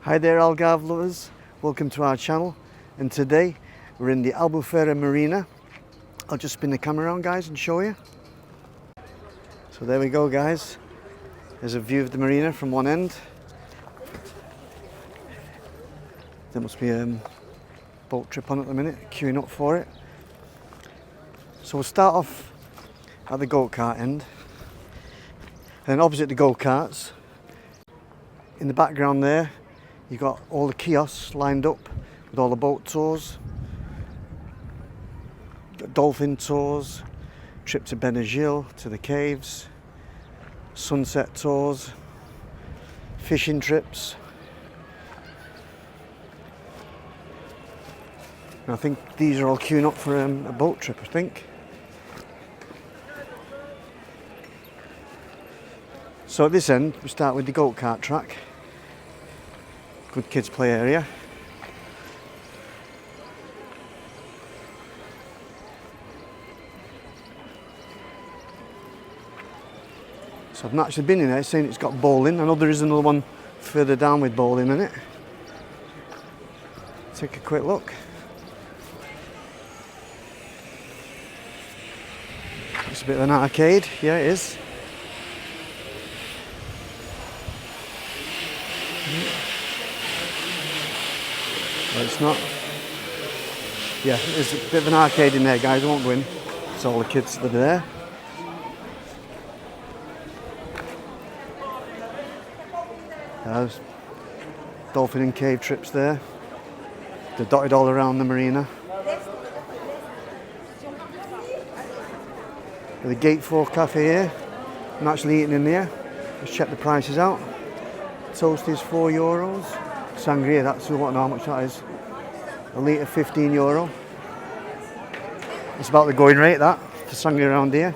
Hi there Algarve lovers, welcome to our channel, and today we're in the Albufeira Marina. I'll just spin the camera around guys and show you. So there we go guys, there's a view of the marina from one end. There must be a boat trip on at the minute, queuing up for it. So we'll start off at the go-kart end, and opposite the go-karts, in the background there, you've got all the kiosks lined up with all the boat tours. Got Dolphin tours, trip to Benagil, to the caves, sunset tours, fishing trips. And I think these are all queuing up for a boat trip, I think. So at this end, we start with the go-kart track. Good kids play area. So I've not actually been in there, saying it's got bowling. I know there is another one further down with bowling in it. Take a quick look. It's a bit of an arcade, yeah it is. Well, it's not. Yeah, there's a bit of an arcade in there guys, I won't go in. It's all the kids that are there. There's dolphin and cave trips there. They're dotted all around the marina. The Gate 4 cafe here. I'm actually eating in there. Let's check the prices out. Toast is €4. Sangria, that's what, how much that is. A litre €15. It's about the going rate that for sangria around here.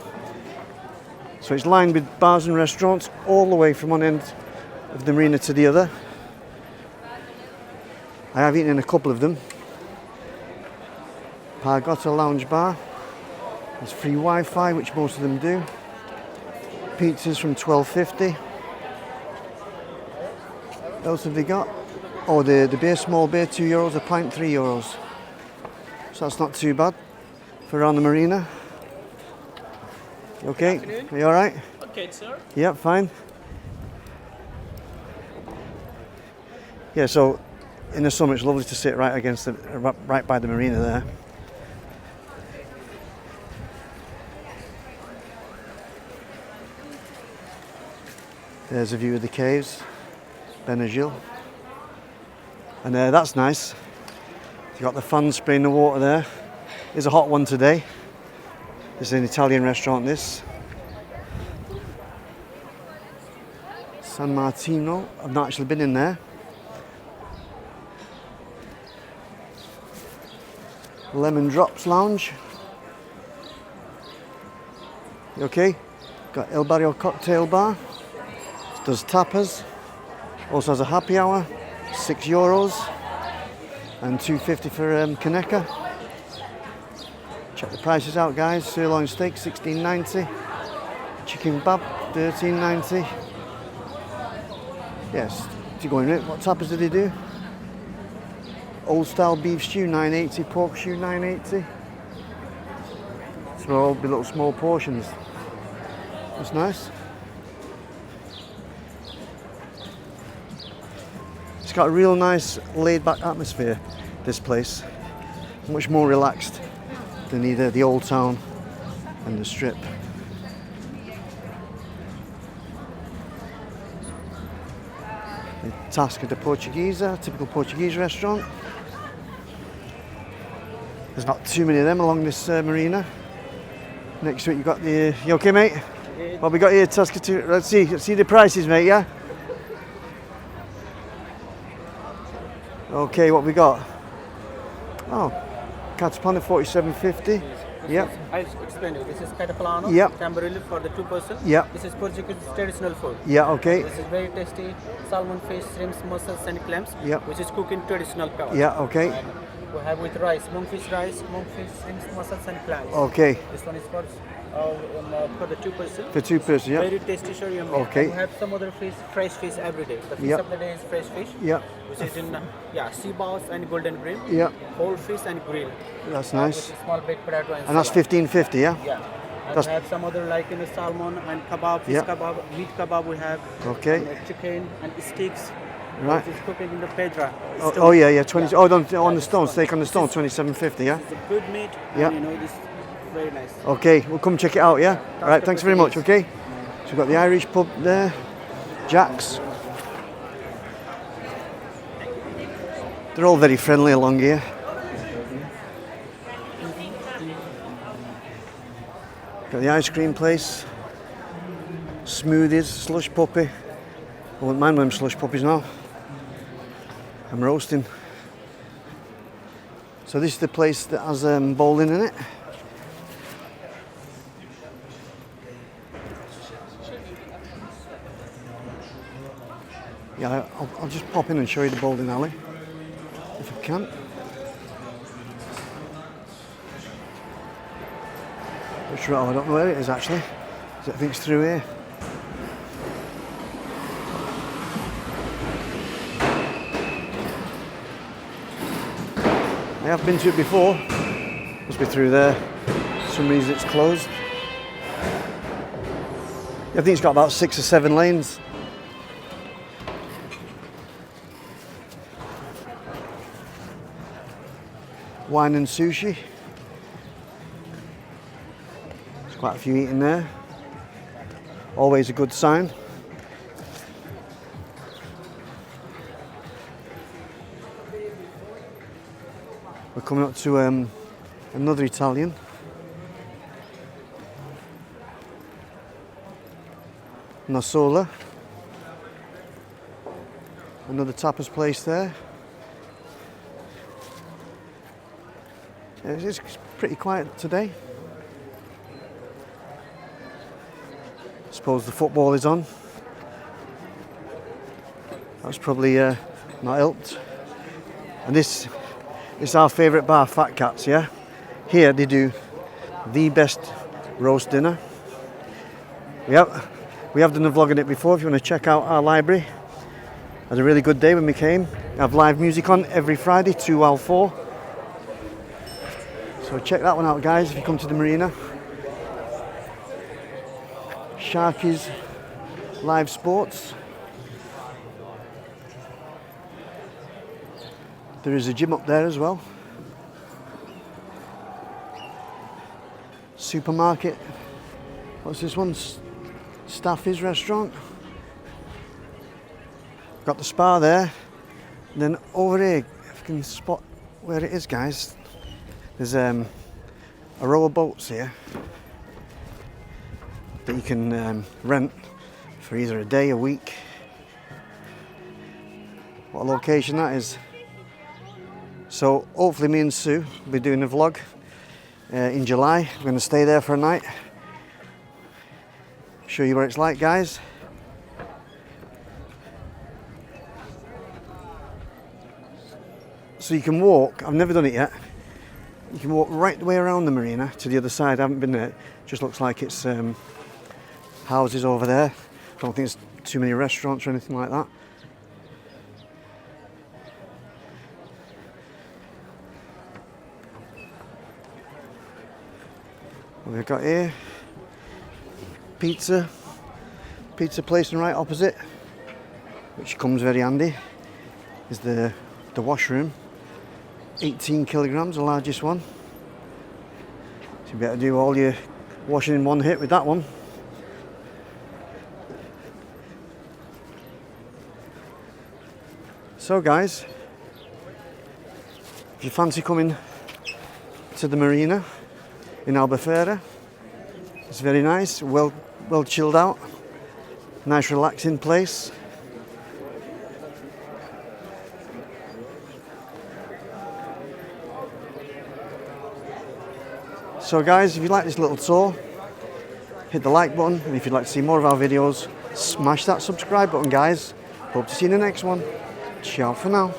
So it's lined with bars and restaurants all the way from one end of the marina to the other. I have eaten in a couple of them. Pargota lounge bar. There's free Wi-Fi, which most of them do. Pizzas from $12.50. What else have they got? Oh, the beer, small beer, €2, a pint, €3. So that's not too bad for around the marina. You okay? Are you alright? Okay, sir. Yep, fine. Yeah, so in the summer it's lovely to sit right against the, right by the marina there. There's a view of the caves, Benagil. And that's nice. You've got the fans spraying the water there. It's a hot one today. This is an Italian restaurant, this. San Martino, I've not actually been in there. Lemon Drops Lounge. You okay? Got El Barrio Cocktail Bar. Does tapas. Also has a happy hour. €6 and $2.50 for Kaneka. Check the prices out guys. Sirloin steak $16.90, chicken kebab $13.90. Yes, to go in it. What tapas did they do? Old style beef stew $9.80, pork stew $9.80. So all be little small portions. That's nice. It's got a real nice laid-back atmosphere, this place. Much more relaxed than either the Old Town and the Strip. The Tasca de Portuguesa, typical Portuguese restaurant. There's not too many of them along this marina. Next to it you've got the... You okay mate? What we got here, Tasca to... Let's see the prices mate, yeah? Okay, what we got? Oh, Catapana $47.50. Yep. I'll explain you. This is Catapano. Yep. Cambrillo for the 2 person. Yep. This is Portuguese traditional food. Yeah, okay. This is very tasty. Salmon, fish, shrimps, mussels and clams. Yep. Which is cooked in traditional power. Yeah, okay. And we have with rice, monkfish, shrimps, mussels and clams. Okay. This one is for For the 2 person. For 2 person, yeah. Very tasty, sure. Okay. We have some other fish, fresh fish every day. The fish Yep. of the day is fresh fish. Yeah. Which is in sea bass and golden bream. Yeah. Whole fish and grill. That's nice. With a small baked potato and And that's salad. 15.50, yeah? Yeah. And That's- we have some other like salmon and kebab, fish Yeah. kebab, meat kebab we have. Okay. And, chicken and steaks. Right. Which is cooking in the pedra. Oh yeah, yeah. 20. Oh, on the stone. Steak on the stone. 27.50, yeah. It's a good meat. Yeah. And, this very nice. Okay, we'll come check it out, yeah? All right, thanks very much, okay? So we've got the Irish pub there, Jack's. They're all very friendly along here. Got the ice cream place, smoothies, slush puppy. I wouldn't mind them slush puppies now. I'm roasting. So this is the place that has bowling in it. Yeah, I'll just pop in and show you the bowling alley, if I can. Which row? I don't know where it is actually. I think it's through here. I have been to it before. Must be through there. For some reason it's closed. I think it's got about 6 or 7 lanes. Wine and sushi. There's quite a few eating there. Always a good sign. We're coming up to another Italian. Nosola. Another tapas place there. It's pretty quiet today. I suppose the football is on. That's probably not helped. And this is our favourite bar, Fat Cats, yeah? Here they do the best roast dinner. We have done a vlog on it before if you want to check out our library. Had a really good day when we came. We have live music on every Friday, 2 while 4. So check that one out, guys, if you come to the marina. Sharky's Live Sports. There is a gym up there as well. Supermarket. What's this one? Staffy's restaurant. Got the spa there. And then over here, if you can spot where it is, guys. There's a row of boats here that you can rent for either a day, a week. What a location that is. So hopefully me and Sue will be doing a vlog in July. We're going to stay there for a night. Show you what it's like, guys. So you can walk, I've never done it yet. You can walk right the way around the marina to the other side. I haven't been there. It just looks like it's houses over there. I don't think there's too many restaurants or anything like that. What we've got here, pizza place and right opposite, which comes very handy, is the washroom. 18 kilograms, the largest one. So you better do all your washing in one hit with that one. So guys, if you fancy coming to the marina in Albufeira, it's very nice, well chilled out, nice relaxing place. So guys, if you like this little tour, hit the like button, and if you'd like to see more of our videos, smash that subscribe button, guys. Hope to see you in the next one. Ciao for now.